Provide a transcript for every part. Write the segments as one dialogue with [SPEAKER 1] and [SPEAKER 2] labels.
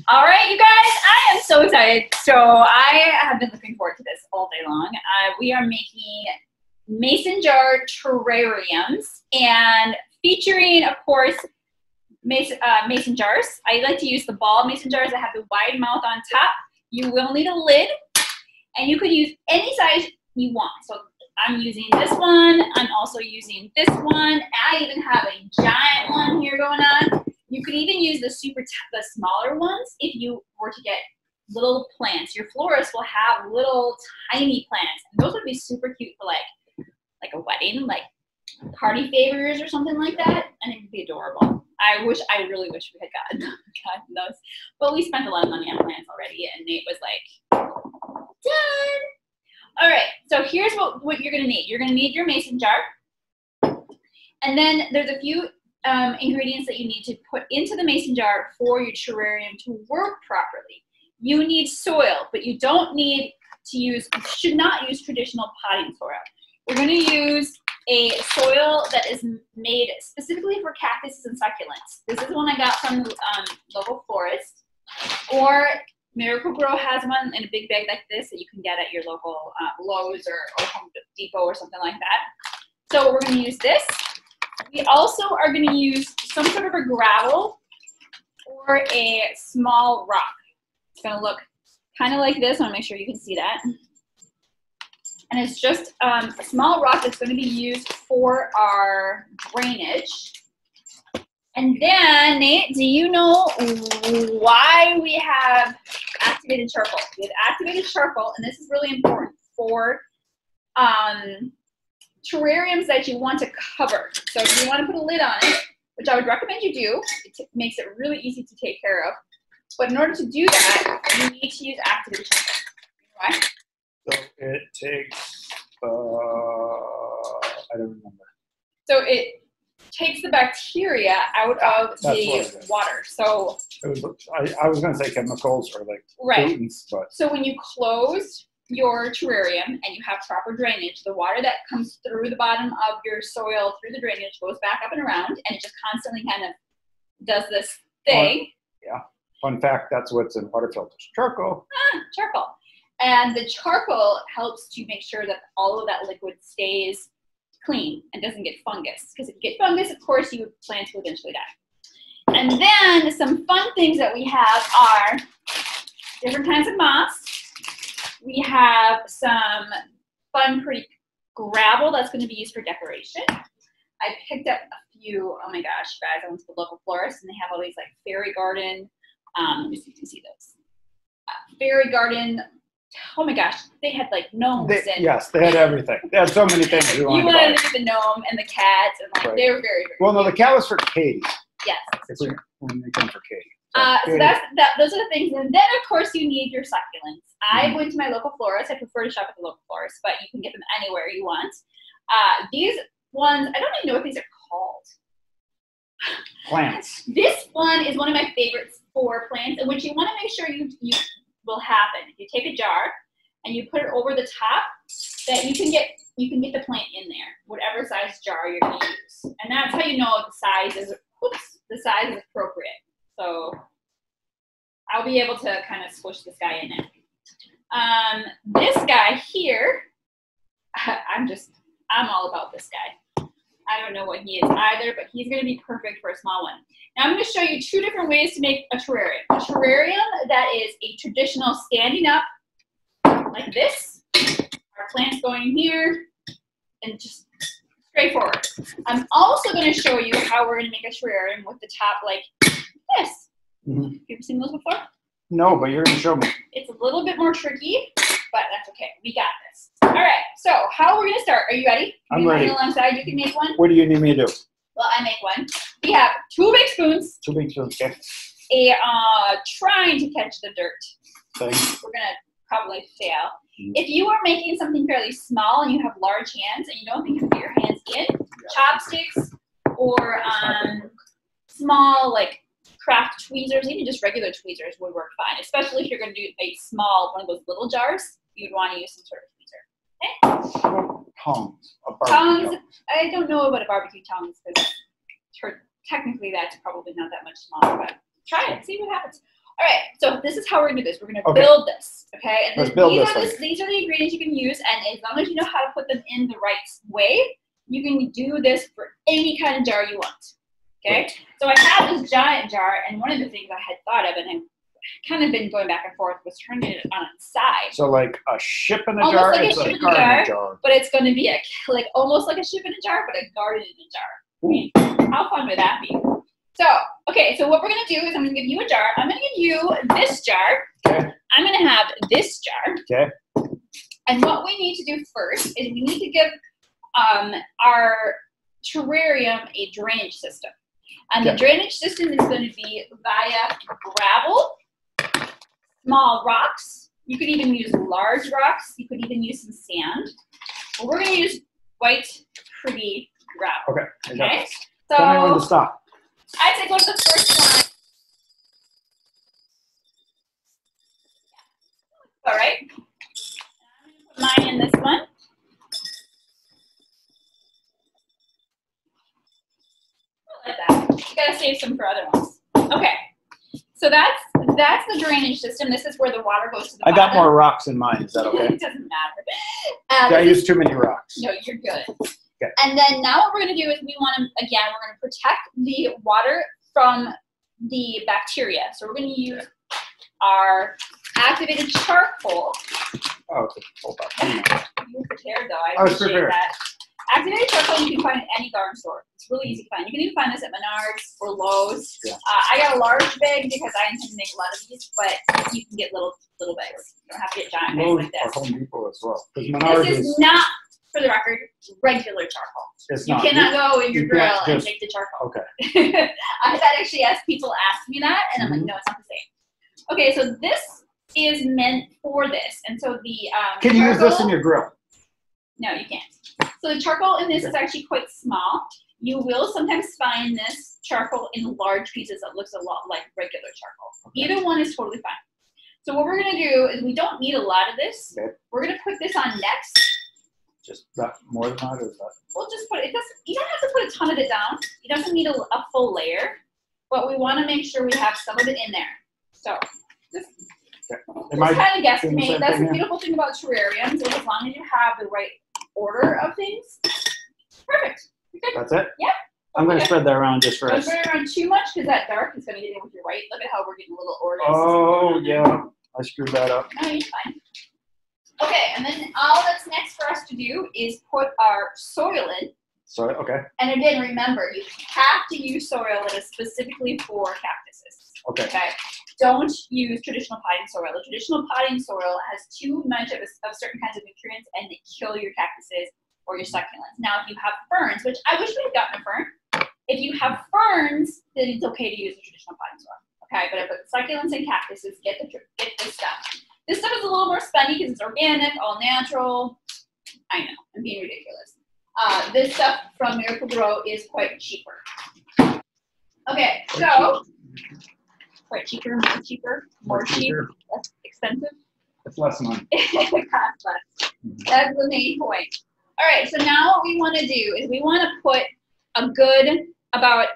[SPEAKER 1] All right, you guys, I am so excited. So I have been looking forward to this all day long. We are making mason jar terrariums and featuring, of course, mason jars. I like to use the ball mason jars that have the wide mouth on top. You will need a lid, and you could use any size you want. So I'm using this one. I'm also using this one. I even have a giant one here going on. You could even use the the smaller ones if you were to get little plants. Your florist will have little tiny plants. And those would be super cute for like a wedding, like party favors or something like that. And it would be adorable. I really wish we had gotten those. But we spent a lot of money on plants already, and Nate was like, done. All right, so here's what you're gonna need. You're gonna need your mason jar. And then there's a few ingredients that you need to put into the mason jar for your terrarium to work properly. You need soil, but you should not use traditional potting soil. We're going to use a soil that is made specifically for cactuses and succulents. This is one I got from the local florist, or Miracle Grow has one in a big bag like this that you can get at your local Lowe's or Home Depot or something like that. So we're going to use this. We also are going to use some sort of a gravel or a small rock. It's going to look kind of like this. I want to make sure you can see that. And it's just a small rock that's going to be used for our drainage. And then, Nate, do you know why we have activated charcoal? We have activated charcoal, and this is really important for terrariums that you want to cover. So if you want to put a lid on it, which I would recommend you do, it makes it really easy to take care of. But in order to do that, you need to use activated charcoal. Why?
[SPEAKER 2] So it takes, I don't remember.
[SPEAKER 1] So it takes the bacteria out of the water. So
[SPEAKER 2] I was going to say chemicals or like pollutants, but
[SPEAKER 1] so when you close your terrarium and you have proper drainage, the water that comes through the bottom of your soil through the drainage goes back up and around, and it just constantly kind of does this thing.
[SPEAKER 2] Fun fact, that's what's in water filters. Charcoal.
[SPEAKER 1] Charcoal. And the charcoal helps to make sure that all of that liquid stays clean and doesn't get fungus. Because if you get fungus, of course, your plants will eventually die. And then some fun things that we have are different kinds of moss. We have some fun, pretty gravel that's going to be used for decoration. I picked up a few, oh my gosh, guys, I went to the local florist, and they have all these like fairy garden, let me see if you can see those. Fairy garden, oh my gosh, they had like gnomes.
[SPEAKER 2] Yes, they had everything. They had so many things. You wanted
[SPEAKER 1] to get the gnome and the cats, and like they were very, very
[SPEAKER 2] well, no, the cat was for Katie.
[SPEAKER 1] Yes.
[SPEAKER 2] When they came for Katie.
[SPEAKER 1] So those are the things. And then, of course, you need your succulents. I went to my local florist. I prefer to shop at the local florist, but you can get them anywhere you want. These ones, I don't even know what these are called.
[SPEAKER 2] Plants.
[SPEAKER 1] This one is one of my favorites for plants, and what you want to make sure you will happen. If you take a jar and you put it over the top, that you can get the plant in there, whatever size jar you're going to use. And that's how you know the size is appropriate. So I'll be able to kind of squish this guy in there. This guy here, I'm all about this guy. I don't know what he is either, but he's going to be perfect for a small one. Now I'm going to show you two different ways to make a terrarium. A terrarium that is a traditional standing up like this. Our plants going here and just straightforward. I'm also going to show you how we're going to make a terrarium with the top like this. Have you ever seen those before?
[SPEAKER 2] No, but you're going to show me.
[SPEAKER 1] It's a little bit more tricky, but that's okay. We got this. All right, so how we're going to start. Are you ready?
[SPEAKER 2] I'm ready.
[SPEAKER 1] Alongside, you can make one.
[SPEAKER 2] What do you need me to do?
[SPEAKER 1] Well, I make one. We have 2 big spoons.
[SPEAKER 2] 2 big spoons, okay.
[SPEAKER 1] Trying to catch the dirt.
[SPEAKER 2] Thing.
[SPEAKER 1] We're going to probably fail. If you are making something fairly small and you have large hands and you don't think you can get your hands in, chopsticks or small like craft tweezers, even just regular tweezers would work fine, especially if you're going to do a small, one of those little jars, you would want to use some sort of tweezer. Okay?
[SPEAKER 2] Tongs.
[SPEAKER 1] Tongs. I don't know about a barbecue tongs because technically that's probably not that much smaller, but try it, see what happens. All right, so this is how we're gonna do this. We're gonna build this, okay? And
[SPEAKER 2] let's build
[SPEAKER 1] these are the ingredients you can use, and as long as you know how to put them in the right way, you can do this for any kind of jar you want, okay? Right. So I have this giant jar, and one of the things I had thought of, and I've kind of been going back and forth, was turning it on its side.
[SPEAKER 2] So like a ship in a jar,
[SPEAKER 1] it's like a garden jar, but it's going to be like almost like a ship in a jar, but a garden in a jar. I mean, how fun would that be? So, okay, so what we're going to do is I'm going to give you a jar. I'm going to give you this jar.
[SPEAKER 2] Okay.
[SPEAKER 1] I'm going to have this jar.
[SPEAKER 2] Okay.
[SPEAKER 1] And what we need to do first is we need to give our terrarium a drainage system. And the drainage system is going to be via gravel, small rocks. You could even use large rocks. You could even use some sand. But we're going to use white, pretty gravel.
[SPEAKER 2] Okay.
[SPEAKER 1] So
[SPEAKER 2] tell me when to stop.
[SPEAKER 1] I'd say go to the first one. All right. I'm going to put mine in this one. Like that. You gotta save some for other ones. Okay. So that's the drainage system. This is where the water goes to the bottom.
[SPEAKER 2] I got more rocks in mine. Is that okay?
[SPEAKER 1] It doesn't matter.
[SPEAKER 2] Did I use too many rocks?
[SPEAKER 1] No, you're good.
[SPEAKER 2] Okay.
[SPEAKER 1] And then now what we're going to do is we're going to protect the water from the bacteria. So we're going to use our activated charcoal.
[SPEAKER 2] Oh, hold on.
[SPEAKER 1] You were prepared, though. I was prepared. That. Activated charcoal you can find at any garden store. It's really easy to find. You can even find this at Menards or Lowe's. Yeah. I got a large bag because I intend to make a lot of these, but you can get little bags. You don't have to get giant bags like this.
[SPEAKER 2] Or Home Depot as well.
[SPEAKER 1] This is not, for the record, regular charcoal.
[SPEAKER 2] It's
[SPEAKER 1] not. You cannot go in your grill and take the charcoal.
[SPEAKER 2] Okay.
[SPEAKER 1] I've had actually people ask me that, and I'm like, no, it's not the same. Okay, so this is meant for this, and so the
[SPEAKER 2] can you use this in your grill?
[SPEAKER 1] No, you can't. So the charcoal in this is actually quite small. You will sometimes find this charcoal in large pieces that looks a lot like regular charcoal. Okay. Either one is totally fine. So what we're going to do is we don't need a lot of this. Okay. We're going to put this on next.
[SPEAKER 2] Just that more than that, or is that?
[SPEAKER 1] We'll just put it. You don't have to put a ton of it down. It doesn't need a full layer, but we want to make sure we have some of it in there. So just kind of guesstimate. That's the beautiful thing about terrariums is as long as you have the right order of things. Perfect.
[SPEAKER 2] That's it?
[SPEAKER 1] Yeah.
[SPEAKER 2] I'm going to spread that around just for us.
[SPEAKER 1] Don't spread it around too much because that dark is going to get in with your white. Look at how we're getting a little order.
[SPEAKER 2] Oh, yeah. I screwed that up.
[SPEAKER 1] No, you're fine. Okay, and then all that's next for us to do is put our soil in.
[SPEAKER 2] Soil, okay.
[SPEAKER 1] And again, remember, you have to use soil that is specifically for cactuses.
[SPEAKER 2] Okay.
[SPEAKER 1] Don't use traditional potting soil. The traditional potting soil has too much of certain kinds of nutrients and they kill your cactuses or your succulents. Now, if you have ferns, which I wish we had gotten a fern, if you have ferns, then it's okay to use the traditional potting soil. Okay, but if it's succulents and cactuses, get this stuff. This stuff is a little more spendy because it's organic, all natural. I know, I'm being ridiculous. This stuff from Miracle Grow is quite cheaper. Okay, so quite cheaper, more cheap, less expensive.
[SPEAKER 2] It's less money.
[SPEAKER 1] It costs less. That's the main point. All right, so now what we want to do is we want to put a good about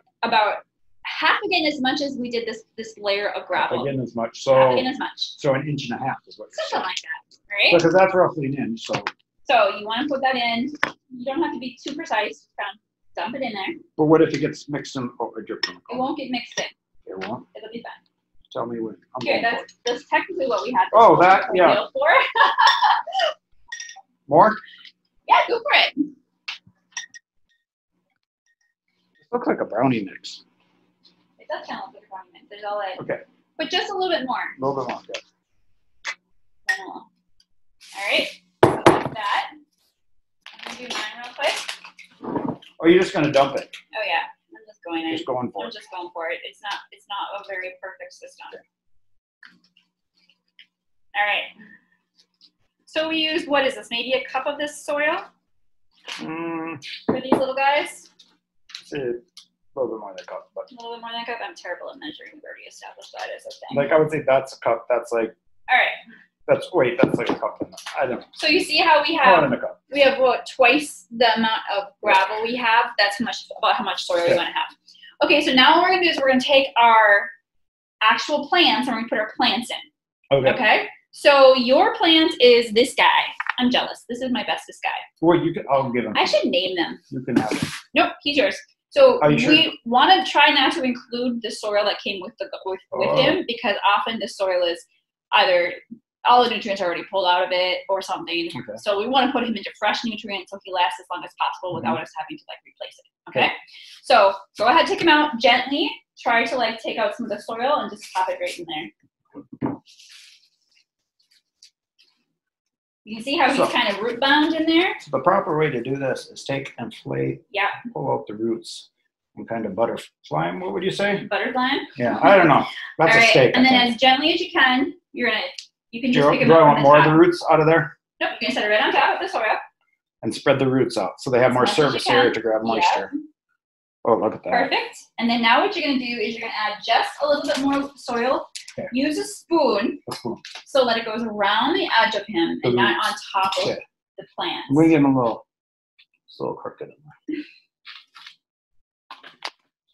[SPEAKER 1] half again as much as we did this layer of gravel.
[SPEAKER 2] Again as much. So
[SPEAKER 1] half again as much.
[SPEAKER 2] So an inch and a half is what you're
[SPEAKER 1] saying. Something like that, right?
[SPEAKER 2] Because that's roughly an inch.
[SPEAKER 1] So you want to put that in. You don't have to be too precise. Just kind of dump it in there.
[SPEAKER 2] But what if it gets mixed in? Oh, it
[SPEAKER 1] won't get mixed in.
[SPEAKER 2] It won't?
[SPEAKER 1] It'll be fine.
[SPEAKER 2] Tell me when.
[SPEAKER 1] Okay, that's technically what we had.
[SPEAKER 2] Oh, that, yeah.
[SPEAKER 1] For.
[SPEAKER 2] More?
[SPEAKER 1] Yeah, go for it.
[SPEAKER 2] It looks like a brownie mix.
[SPEAKER 1] It does kind of look like a brownie mix. There's all that.
[SPEAKER 2] Okay.
[SPEAKER 1] But just a little bit more.
[SPEAKER 2] A little bit more, okay.
[SPEAKER 1] All right. So like that. I'm going to do mine real quick.
[SPEAKER 2] Oh, you're just going to dump it?
[SPEAKER 1] Oh, yeah. I'm just going in.
[SPEAKER 2] Just going for it.
[SPEAKER 1] I'm just going for it. It's not a very perfect system.
[SPEAKER 2] Okay.
[SPEAKER 1] All right. So we used, what is this, maybe a cup of this soil for these little guys?
[SPEAKER 2] It's a little bit more than a cup. But
[SPEAKER 1] a little bit more than a cup? I'm terrible at measuring. We've already established that as a thing.
[SPEAKER 2] Like, I would say that's a cup. That's like,
[SPEAKER 1] all right.
[SPEAKER 2] That's like a cup. I don't know.
[SPEAKER 1] So you see how we have what, twice the amount of gravel we have? That's about how much soil we want to have. Okay, so now what we're going to do is we're going to take our actual plants, and we're gonna put our plants in.
[SPEAKER 2] Okay.
[SPEAKER 1] Okay? So your plant is this guy. I'm jealous. This is my bestest guy.
[SPEAKER 2] Well, you can. I'll give him.
[SPEAKER 1] I should name them.
[SPEAKER 2] You can have him.
[SPEAKER 1] Nope, he's yours. So
[SPEAKER 2] Are you sure?
[SPEAKER 1] we want to try not to include the soil that came with him, because often the soil is either all the nutrients are already pulled out of it or something.
[SPEAKER 2] Okay.
[SPEAKER 1] So we want to put him into fresh nutrients so he lasts as long as possible without us having to like replace it. Okay. So go ahead, take him out gently. Try to like take out some of the soil and just pop it right in there. You can see how he's kind of root bound in there.
[SPEAKER 2] So the proper way to do this is take and pull out the roots and kind of butterfly them. What would you say?
[SPEAKER 1] Butterfly?
[SPEAKER 2] Yeah, I don't know. That's a steak.
[SPEAKER 1] And then as gently as you can, you can just pick them
[SPEAKER 2] up. Do I
[SPEAKER 1] want
[SPEAKER 2] want more of the roots out of there?
[SPEAKER 1] Nope, you're going to set it right on top of the soil.
[SPEAKER 2] And spread the roots out so they have more surface area to grab moisture. Yeah. Oh, look at that.
[SPEAKER 1] Perfect. And then now what you're going to do is you're going to add just a little bit more soil. Okay. Use a spoon so that it goes around the edge of him and not on top of the plant.
[SPEAKER 2] We give him a little crooked in there.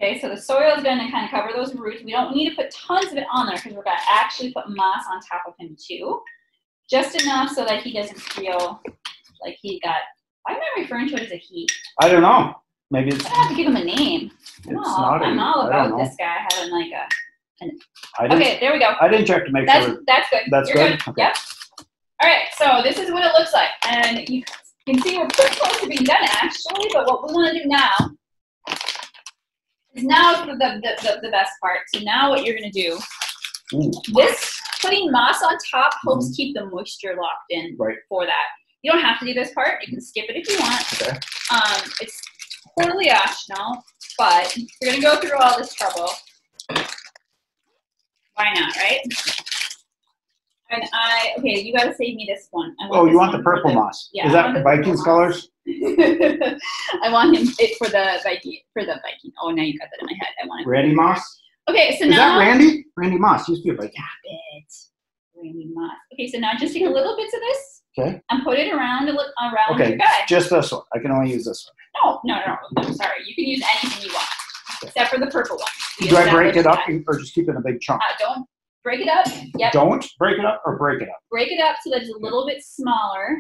[SPEAKER 1] Okay, so the soil is going to kind of cover those roots. We don't need to put tons of it on there because we're going to actually put moss on top of him too. Just enough so that he doesn't feel like he got, why am I referring to it as a he?
[SPEAKER 2] I don't know. Maybe it's.
[SPEAKER 1] I have to give him a name. I'm all about this guy having like okay, there we go.
[SPEAKER 2] I didn't check to make sure.
[SPEAKER 1] That's good.
[SPEAKER 2] That's
[SPEAKER 1] You're
[SPEAKER 2] good?
[SPEAKER 1] Okay. Yep. All right, so this is what it looks like. And you can see we're pretty close to being done actually, but what we want to do now is now the best part. So now what you're going to do, putting moss on top helps keep the moisture locked in for that. You don't have to do this part. You can skip it if you want. Okay. It's totally optional, but you're going to go through all this trouble. Why not, right? And okay, you got to save me this one.
[SPEAKER 2] You want the purple moss? Yeah. Is that Vikings colors?
[SPEAKER 1] I want him for the Viking. Oh, now you got that in my head. I want it.
[SPEAKER 2] Randy Moss?
[SPEAKER 1] Okay, so
[SPEAKER 2] now. Is that Randy? Randy Moss used to be a Viking.
[SPEAKER 1] Stop it. Randy Moss. Okay, so now just take a little bit of this.
[SPEAKER 2] Okay.
[SPEAKER 1] And put it around your guy.
[SPEAKER 2] Just this one. I can only use this
[SPEAKER 1] one. No. I'm sorry. You can use anything you want, except for the purple one.
[SPEAKER 2] Do I break it up or just keep it in a big chunk?
[SPEAKER 1] Don't break it up. Yep.
[SPEAKER 2] Don't break it up or break it up?
[SPEAKER 1] Break it up so that it's a little bit smaller,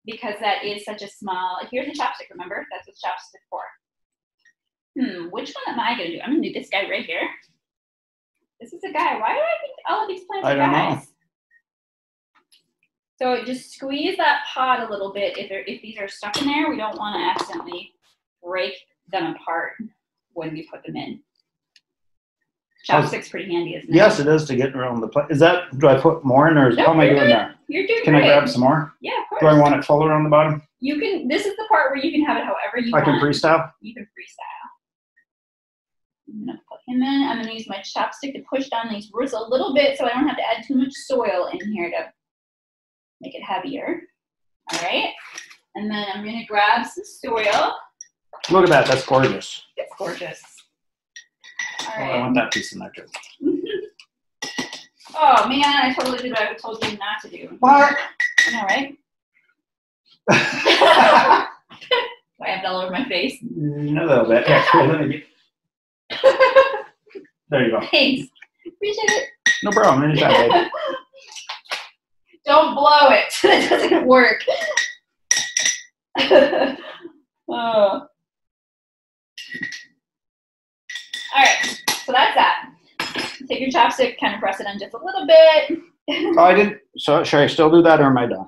[SPEAKER 1] because that is such a small. Here's a chopstick, remember? That's what chopstick for. Which one am I going to do? I'm going to do this guy right here. This is a guy. Why do I think all of these plants are guys? I don't know. So just squeeze that pot a little bit. If these are stuck in there, we don't want to accidentally break them apart when we put them in. Chopstick's pretty handy, isn't it?
[SPEAKER 2] Yes, it is to get around the plate. Do I put more in, or how am I doing there?
[SPEAKER 1] You're doing
[SPEAKER 2] Can
[SPEAKER 1] great.
[SPEAKER 2] I grab some more?
[SPEAKER 1] Yeah, of course.
[SPEAKER 2] Do I want it full around the bottom?
[SPEAKER 1] You can. This is the part where you can have it however you want.
[SPEAKER 2] I can freestyle?
[SPEAKER 1] You can freestyle. I'm going to put him in. I'm going to use my chopstick to push down these roots a little bit so I don't have to add too much soil in here to make it heavier. All right. And then I'm going to grab some soil.
[SPEAKER 2] Look at that. That's gorgeous.
[SPEAKER 1] It's gorgeous. All right.
[SPEAKER 2] I want that piece in there too.
[SPEAKER 1] Oh, man. I totally did what I told you not to do.
[SPEAKER 2] What?
[SPEAKER 1] I know, right? Do I have it all over my face?
[SPEAKER 2] A little bit. Yeah, cool. Let me get... There you go.
[SPEAKER 1] Thanks. Appreciate it.
[SPEAKER 2] No problem. Anytime, babe.
[SPEAKER 1] Don't blow it. It doesn't work. Oh. All right. So that's that. Take your chopstick, kind of press it on just a little bit.
[SPEAKER 2] Oh, I didn't. So should I still do that, or am I done?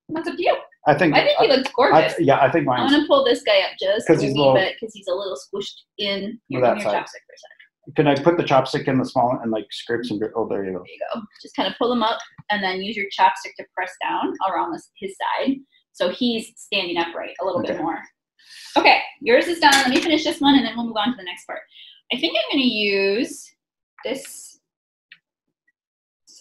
[SPEAKER 1] That's up to you.
[SPEAKER 2] I think
[SPEAKER 1] he looks gorgeous.
[SPEAKER 2] I think mine.
[SPEAKER 1] I'm gonna pull this guy up just a wee bit because he's a little squished in your chopstick for a second.
[SPEAKER 2] Can I put the chopstick in the small and like scrape some? Oh, there you go.
[SPEAKER 1] There you go. Just kind of pull him up and then use your chopstick to press down around his side so he's standing upright a little bit more. Okay, yours is done. Let me finish this one and then we'll move on to the next part. I think I'm going to use this.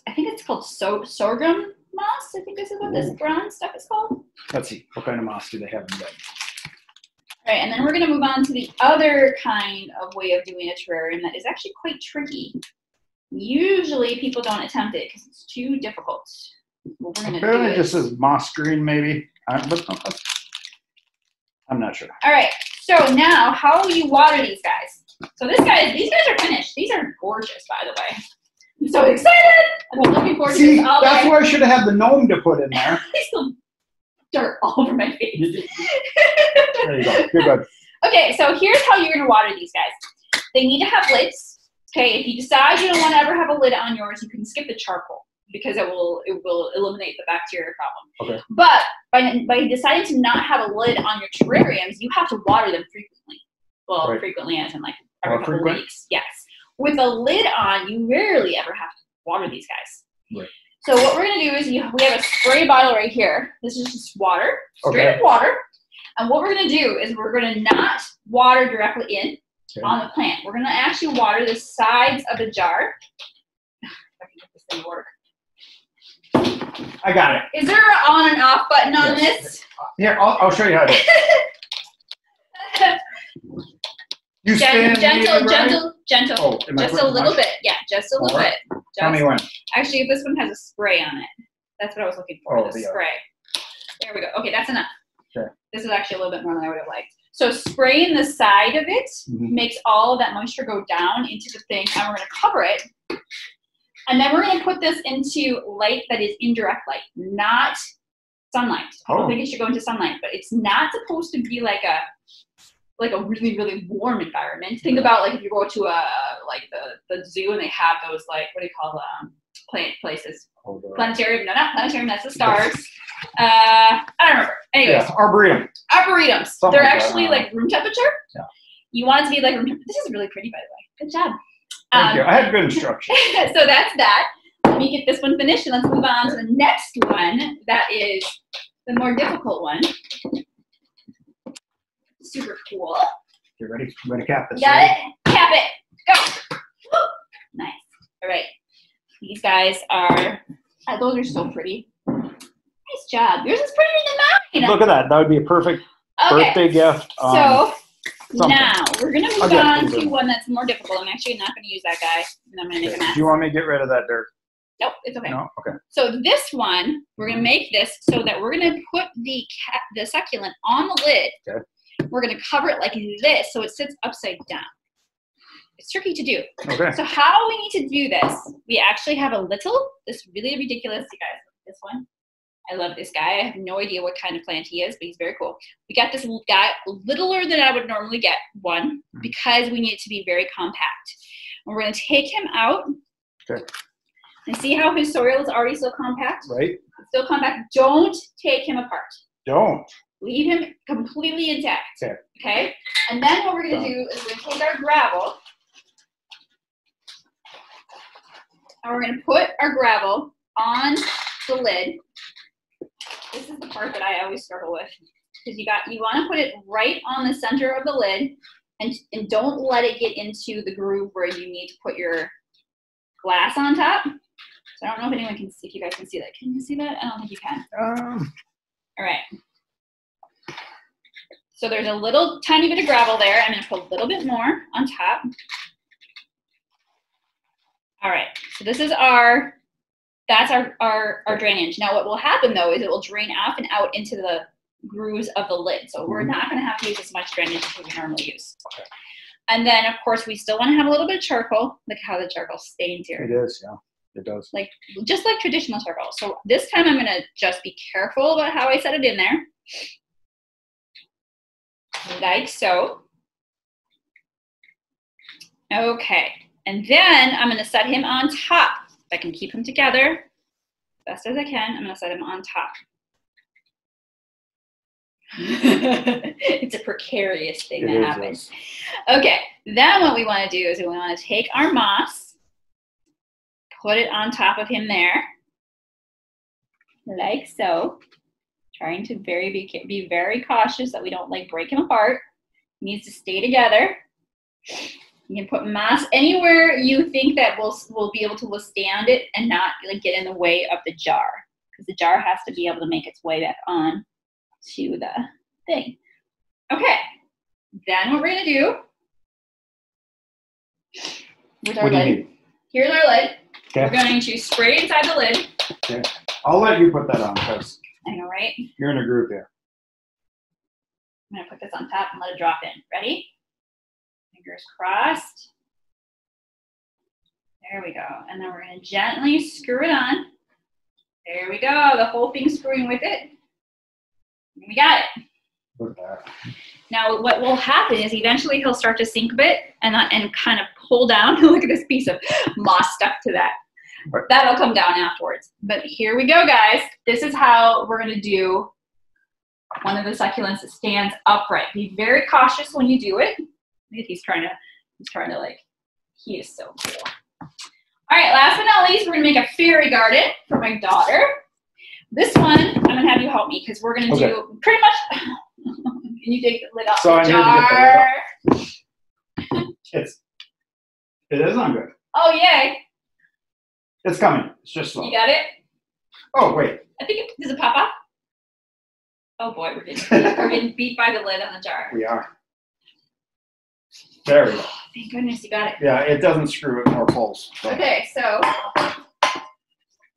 [SPEAKER 1] I think it's called sorghum moss. I think this is what this brown stuff is called.
[SPEAKER 2] Let's see. What kind of moss do they have in bed?
[SPEAKER 1] All right, and then we're going to move on to the other kind of way of doing a terrarium that is actually quite tricky. Usually people don't attempt it because it's too difficult. What we're going to do is...
[SPEAKER 2] this is moss green, maybe. I'm not sure.
[SPEAKER 1] All right, so now how will you water these guys? So these guys are finished. These are gorgeous, by the way. I'm so excited. I'm looking forward to this all
[SPEAKER 2] that's
[SPEAKER 1] day.
[SPEAKER 2] where I should have had the gnome to put in there.
[SPEAKER 1] There's some dirt all over my face.
[SPEAKER 2] There you go. You're good.
[SPEAKER 1] Okay, so here's how you're gonna water these guys. They need to have lids. Okay, if you decide you don't want to ever have a lid on yours, you can skip the charcoal because it will eliminate the bacteria problem.
[SPEAKER 2] Okay.
[SPEAKER 1] But by deciding to not have a lid on your terrariums, you have to water them frequently. Well,
[SPEAKER 2] right.
[SPEAKER 1] Frequently as in like every couple of weeks. Yes. With a lid on, you rarely ever have to water these guys.
[SPEAKER 2] Right.
[SPEAKER 1] So what we're gonna do is we have a spray bottle right here. This is just water, straight up water. And what we're gonna do is we're gonna not water directly in on the plant. We're gonna actually water the sides of the jar. If I can get this thing to work.
[SPEAKER 2] I got it.
[SPEAKER 1] Is there an on and off button on this?
[SPEAKER 2] Here, I'll show you how to do it. You
[SPEAKER 1] gentle.
[SPEAKER 2] Oh,
[SPEAKER 1] just a little bit. Yeah, just a little bit.
[SPEAKER 2] Tell me when.
[SPEAKER 1] Actually, this one has a spray on it. That's what I was looking for, the spray. There we go. Okay, that's enough.
[SPEAKER 2] Okay.
[SPEAKER 1] This is actually a little bit more than I would have liked. So spraying the side of it makes all of that moisture go down into the thing, and we're going to cover it. And then we're going to put this into light that is indirect light, not sunlight. I don't think it should go into sunlight, but it's not supposed to be like a really, really warm environment. Think about like if you go to the zoo and they have those like, what do you call them? Plant places. Planetarium. No, not planetarium. That's the stars. I don't remember. Anyways.
[SPEAKER 2] Yeah, arboretum.
[SPEAKER 1] Arboretums.
[SPEAKER 2] Something
[SPEAKER 1] They're
[SPEAKER 2] like
[SPEAKER 1] actually like room temperature.
[SPEAKER 2] Yeah.
[SPEAKER 1] You want it to be like room temperature. This is really pretty, by the way. Good job.
[SPEAKER 2] Thank you. I had good instructions.
[SPEAKER 1] So that's that. Let me get this one finished and let's move on to the next one. That is the more difficult one. Super cool.
[SPEAKER 2] You ready? I'm going to cap this.
[SPEAKER 1] Got it? Cap it. Go. Woo. Nice. All right. These guys are, those are so pretty. Nice job. Yours is prettier than mine.
[SPEAKER 2] Look at that. That would be a perfect birthday gift.
[SPEAKER 1] So now we're going to move on to
[SPEAKER 2] one
[SPEAKER 1] one that's more difficult. I'm actually not going to use that guy. And I'm going to make a mess.
[SPEAKER 2] Do you want me to get rid of that dirt?
[SPEAKER 1] Nope, it's okay.
[SPEAKER 2] No? Okay.
[SPEAKER 1] So this one, we're going to make this so that we're going to put the succulent on the lid.
[SPEAKER 2] Okay.
[SPEAKER 1] We're going to cover it like this so it sits upside down. It's tricky to do.
[SPEAKER 2] Okay.
[SPEAKER 1] So how we need to do this, we actually have this really ridiculous, you guys, this one. I love this guy. I have no idea what kind of plant he is, but he's very cool. We got this guy littler than I would normally get one because we need it to be very compact. And we're going to take him out.
[SPEAKER 2] Okay.
[SPEAKER 1] And see how his soil is already so compact?
[SPEAKER 2] Right.
[SPEAKER 1] It's still compact. Don't take him apart.
[SPEAKER 2] Don't.
[SPEAKER 1] Leave him completely intact.
[SPEAKER 2] Okay.
[SPEAKER 1] Okay? And then what we're going to do is we're going to take our gravel and we're going to put our gravel on the lid. This is the part that I always struggle with because you want to put it right on the center of the lid and don't let it get into the groove where you need to put your glass on top. So I don't know if anyone can see, if you guys can see that. Can you see that? I don't think you can. All right. So there's a little tiny bit of gravel there. I'm going to put a little bit more on top. All right. So this is that's our drainage. Now what will happen though is it will drain off and out into the grooves of the lid. So we're not going to have to use as much drainage as we normally use.
[SPEAKER 2] Okay.
[SPEAKER 1] And then of course we still want to have a little bit of charcoal. Look how the charcoal stains here.
[SPEAKER 2] It is, yeah. It does.
[SPEAKER 1] Just like traditional charcoal. So this time I'm going to just be careful about how I set it in there. Like so. Okay. And then I'm going to set him on top. If I can keep him together best as I can, I'm going to set him on top. It's a precarious thing that happens. Okay. Then what we want to do is we want to take our moss, put it on top of him there, like so. Trying to be very cautious that we don't break him apart. He needs to stay together. You can put moss anywhere you think that will be able to withstand it and not get in the way of the jar, because the jar has to be able to make its way back on to the thing. Okay. Then what we're gonna do with our lid. Here's our lid. Okay. We're going to spray inside the lid.
[SPEAKER 2] Okay. I'll let you put that on because
[SPEAKER 1] I know, right?
[SPEAKER 2] You're in a group here.
[SPEAKER 1] I'm gonna put this on top and let it drop in. Ready? Fingers crossed. There we go. And then we're going to gently screw it on. There we go. The whole thing's screwing with it. We got it.
[SPEAKER 2] Look at that. Now,
[SPEAKER 1] what will happen is eventually he'll start to sink a bit and kind of pull down. Look at this piece of moss stuck to that.
[SPEAKER 2] Right. That'll
[SPEAKER 1] come down afterwards. But here we go, guys. This is how we're going to do one of the succulents that stands upright. Be very cautious when you do it. Look at he's trying to like, he is so cool. All right, last but not least, we're going to make a fairy garden for my daughter. This one, I'm going to have you help me because we're going to do pretty much. Can you take the lid off the jar?
[SPEAKER 2] It is on good.
[SPEAKER 1] Oh, yay.
[SPEAKER 2] It's coming. It's just slow.
[SPEAKER 1] You got it?
[SPEAKER 2] Oh, wait.
[SPEAKER 1] I think does it pop off? Oh, boy, we're getting beat by the lid on the jar.
[SPEAKER 2] We are. There we go.
[SPEAKER 1] Thank goodness you got it.
[SPEAKER 2] Yeah, it doesn't screw it nor pulls. So.
[SPEAKER 1] Okay, so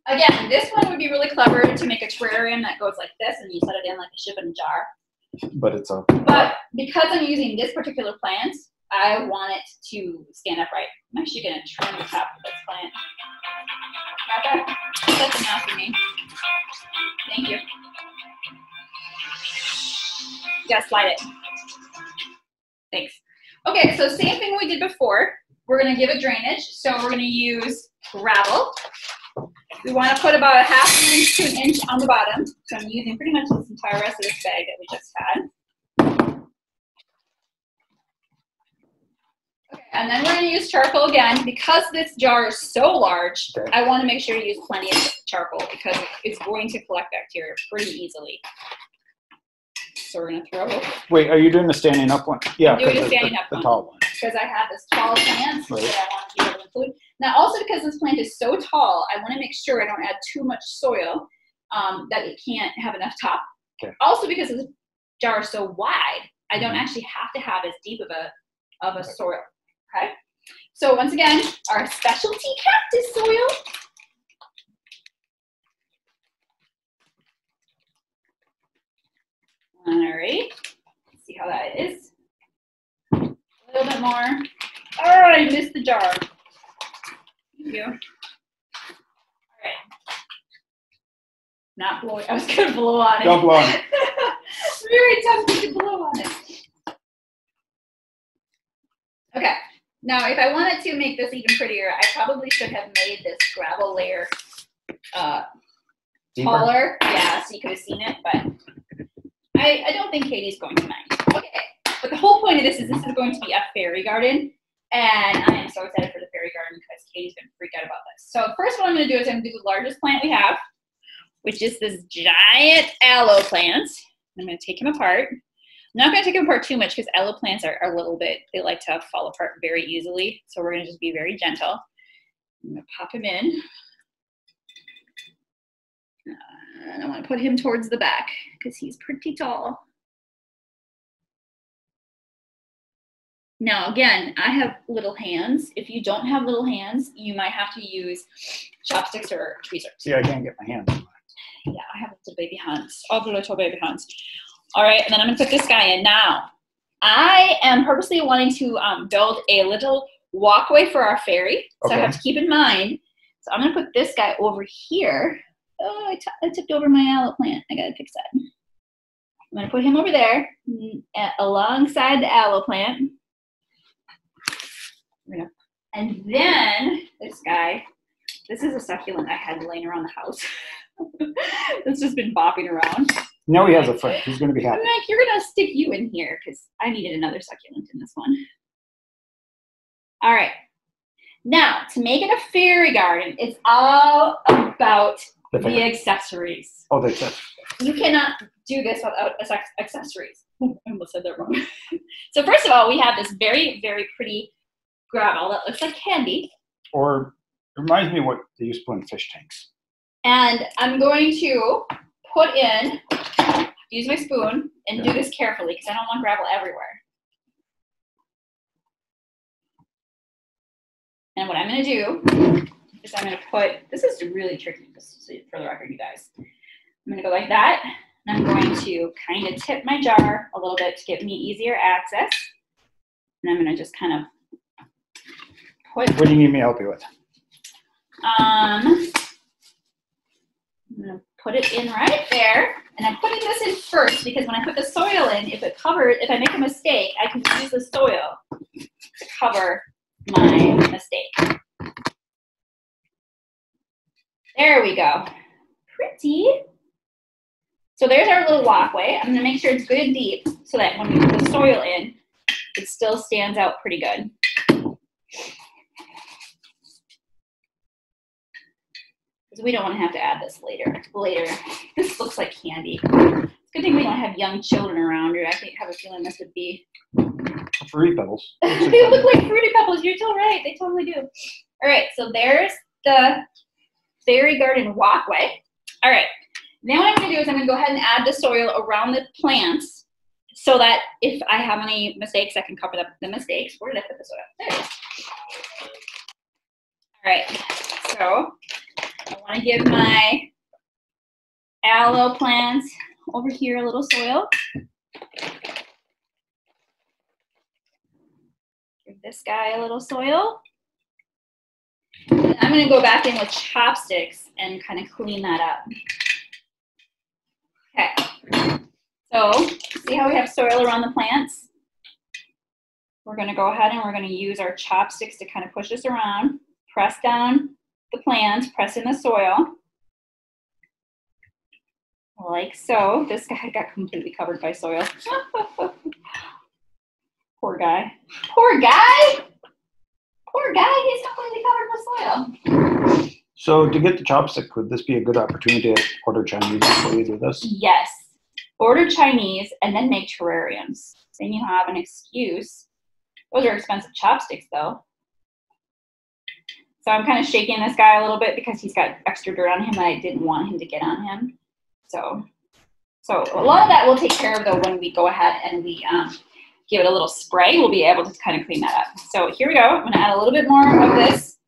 [SPEAKER 1] again, this one would be really clever to make a terrarium that goes like this and you set it in like a ship in a jar.
[SPEAKER 2] But it's a.
[SPEAKER 1] But because I'm using this particular plant, I want it to stand upright. I'm actually going to trim the top of this plant. Got that? That's enough for me. Thank you. You gotta slide it. Thanks. Okay, so same thing we did before. We're going to give it drainage. So we're going to use gravel. We want to put about a ½ inch to an inch on the bottom. So I'm using pretty much this entire rest of this bag that we just had. Okay, and then we're going to use charcoal again. Because this jar is so large, I want to make sure you use plenty of charcoal because it's going to collect bacteria pretty easily. So we're going to throw.
[SPEAKER 2] Wait, are you doing the standing up one? Yeah,
[SPEAKER 1] I'm doing the standing up
[SPEAKER 2] one. The tall one.
[SPEAKER 1] Because I have this tall plant that I want to be able to include. Now, also because this plant is so tall, I want to make sure I don't add too much soil that it can't have enough top.
[SPEAKER 2] Okay.
[SPEAKER 1] Also because this jar is so wide, I don't actually have to have as deep of a soil. Okay. So once again, our specialty cactus soil. All right, let's see how that is. A little bit more. Oh, I missed the jar. Thank you. All right. Not blowing. I was going to blow on it.
[SPEAKER 2] Don't blow on it.
[SPEAKER 1] Very tempted to blow on it. Okay. Now, if I wanted to make this even prettier, I probably should have made this gravel layer taller. Yeah, so you could have seen it, but I don't think Katie's going to mind. Okay, but the whole point of this is going to be a fairy garden, and I am so excited for the fairy garden because Katie's going to freak out about this. So first what I'm going to do is I'm going to do the largest plant we have, which is this giant aloe plant. I'm going to take him apart. I'm not going to take him apart too much because aloe plants are a little bit, they like to fall apart very easily. So we're going to just be very gentle. I'm going to pop him in. And I want to put him towards the back because he's pretty tall. Now, again, I have little hands. If you don't have little hands, you might have to use chopsticks or tweezers.
[SPEAKER 2] See, I can't get my hands on it.
[SPEAKER 1] Yeah, I have little baby hands. Oh, the little baby hands. All right, and then I'm going to put this guy in. Now, I am purposely wanting to build a little walkway for our fairy. So I have to keep in mind. So I'm going to put this guy over here. Oh, I tipped over my aloe plant. I got to fix that. I'm going to put him over there alongside the aloe plant. And then this guy, this is a succulent I had laying around the house. It's just been bopping around.
[SPEAKER 2] Now he has a friend. He's going to be happy.
[SPEAKER 1] I'm like, you're going to stick you in here because I needed another succulent in this one. All right. Now, to make it a fairy garden, it's all about the accessories.
[SPEAKER 2] Oh, the accessories.
[SPEAKER 1] You cannot do this without accessories. I almost said that wrong. So first of all, we have this very, very pretty gravel that looks like candy.
[SPEAKER 2] Or it reminds me of what they used to put in fish tanks.
[SPEAKER 1] And I'm going to put in, use my spoon, and do this carefully because I don't want gravel everywhere. And what I'm going to do is I'm going to put, this is really tricky just for the record, you guys. I'm going to go like that, and I'm going to kind of tip my jar a little bit to give me easier access. And I'm gonna just kind of put.
[SPEAKER 2] What do you need me to help you with?
[SPEAKER 1] I'm gonna put it in right there. And I'm putting this in first because when I put the soil in, if I make a mistake, I can use the soil to cover my mistake. There we go. Pretty. So there's our little walkway. I'm gonna make sure it's good and deep so that when we put the soil in, it still stands out pretty good. Because we don't want to have to add this later. This looks like candy. It's a good thing we don't have young children around, or I have a feeling this would be.
[SPEAKER 2] Fruity pebbles.
[SPEAKER 1] They look like Fruity Pebbles. You're so right. They totally do. All right, so there's the fairy garden walkway. All right, now what I'm going to do is I'm going to go ahead and add the soil around the plants so that if I have any mistakes, I can cover up the mistakes. Where did I put the soil? There it is. All right, so I want to give my aloe plants over here a little soil. Give this guy a little soil. And I'm going to go back in with chopsticks and kind of clean that up. Okay. So, see how we have soil around the plants? We're going to go ahead and we're going to use our chopsticks to kind of push this around, press down the plants, press in the soil. Like so. This guy got completely covered by soil. Poor guy. Poor guy! Poor guy, he's completely covered with soil.
[SPEAKER 2] So to get the chopstick, would this be a good opportunity to order Chinese before you do this?
[SPEAKER 1] Yes. Order Chinese and then make terrariums. Then you have an excuse. Those are expensive chopsticks though. So I'm kind of shaking this guy a little bit because he's got extra dirt on him that I didn't want him to get on him. So a lot of that we'll take care of though when we go ahead and we give it a little spray. We'll be able to kind of clean that up. So here we go. I'm going to add a little bit more of this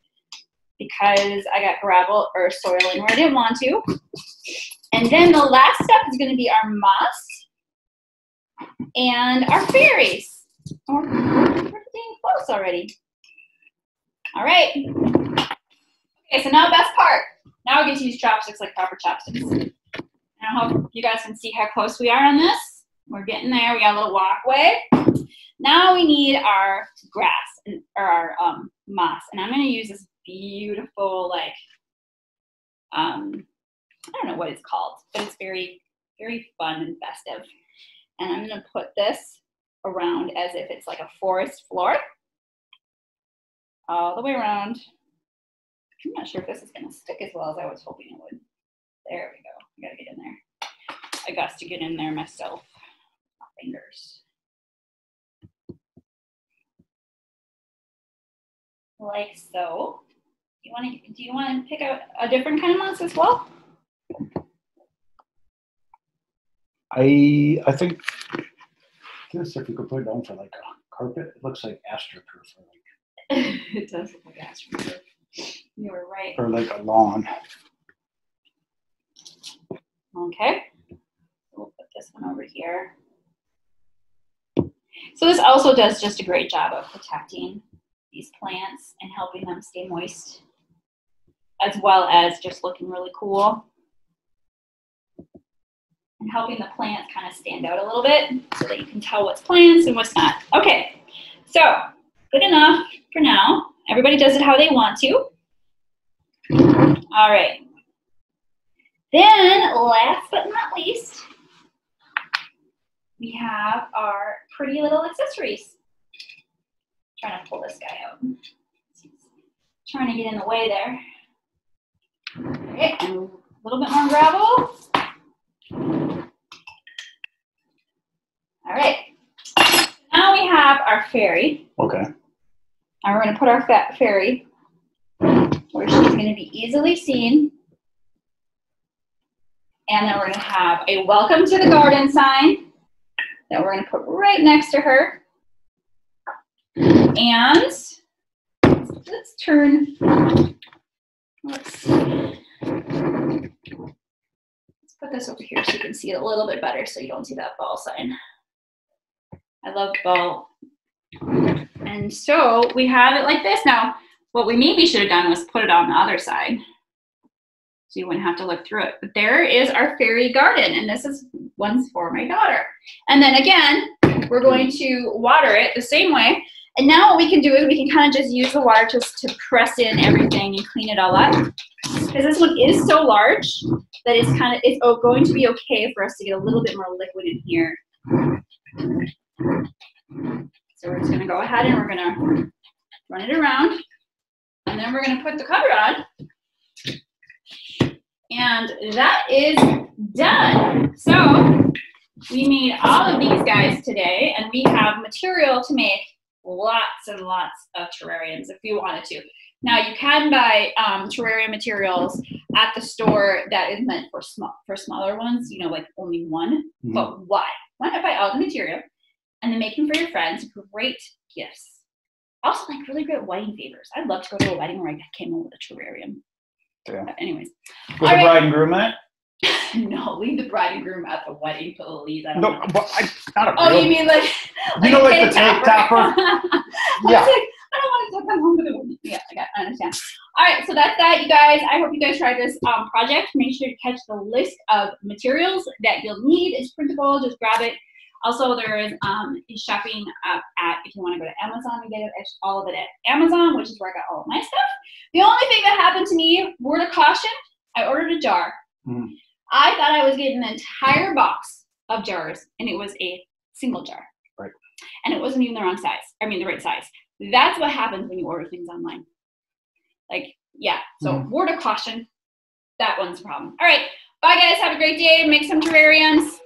[SPEAKER 1] because I got gravel or soil in where I didn't want to. And then the last step is going to be our moss and our fairies. We're getting close already. All right. Okay, so now best part. Now we get to use chopsticks like proper chopsticks. I hope you guys can see how close we are on this. We're getting there. We got a little walkway. Now we need our grass or our moss, and I'm going to use this beautiful I don't know what it's called, but it's very, very fun and festive. And I'm going to put this around as if it's like a forest floor, all the way around. I'm not sure if this is going to stick as well as I was hoping it would. There we go. I got to get in there. I got to get in there myself. My fingers. Like so. Do you want to pick out a different kind of moss as well?
[SPEAKER 2] I think this, if you could put it down for like a carpet, it looks like astroturf.
[SPEAKER 1] It does look like astroturf. You were right.
[SPEAKER 2] Or like a lawn.
[SPEAKER 1] Okay. We'll put this one over here. So this also does just a great job of protecting these plants and helping them stay moist, as well as just looking really cool and helping the plants kind of stand out a little bit so that you can tell what's plants and what's not. Okay, so good enough for now. Everybody does it how they want to. All right. Then, last but not least, we have our pretty little accessories. Trying to pull this guy out. Trying to get in the way there. Okay, and a little bit more gravel. All right. Now we have our fairy.
[SPEAKER 2] Okay.
[SPEAKER 1] And we're going to put our fairy where she's going to be easily seen. And then we're going to have a welcome to the garden sign that we're going to put right next to her. And let's turn, let's put this over here so you can see it a little bit better so you don't see that ball sign. I love ball And so we have it like this. Now, what we maybe should have done was put it on the other side, so you wouldn't have to look through it. But there is our fairy garden, and this is one's for my daughter. And then again, we're going to water it the same way. And now what we can do is we can kind of just use the water just to press in everything and clean it all up. Because this one is so large that it's going to be okay for us to get a little bit more liquid in here. So we're just going to go ahead and we're going to run it around. And then we're going to put the cover on. And that is done. So we made all of these guys today, and we have material to make lots and lots of terrariums if you wanted to. Now you can buy terrarium materials at the store that is meant for smaller ones, you know, like only one. Mm-hmm. But why? Why not buy all the material and then make them for your friends? Great gifts. Also, like really great wedding favors. I'd love to go to a wedding where I came home with a terrarium. Yeah. But anyways.
[SPEAKER 2] With the bride and groom in it?
[SPEAKER 1] No, leave the bride and groom at the wedding, please. I don't
[SPEAKER 2] know. But not a
[SPEAKER 1] oh, you mean like
[SPEAKER 2] you know, like the tank topper?
[SPEAKER 1] Yeah. I don't want to come home with a woman. Yeah, I understand. All right, so that's that, you guys. I hope you guys try this project. Make sure to catch the list of materials that you'll need. It's printable. Just grab it. Also, there is shopping at, if you want to go to Amazon and get it, all of it at Amazon, which is where I got all of my stuff. The only thing that happened to me, word of caution, I ordered a jar. Mm. I thought I was getting an entire box of jars, and it was a single jar.
[SPEAKER 2] Right.
[SPEAKER 1] And it wasn't even the wrong size. I mean, the right size. That's what happens when you order things online. Like, yeah. So, word of caution, that one's a problem. All right. Bye, guys. Have a great day. Make some terrariums.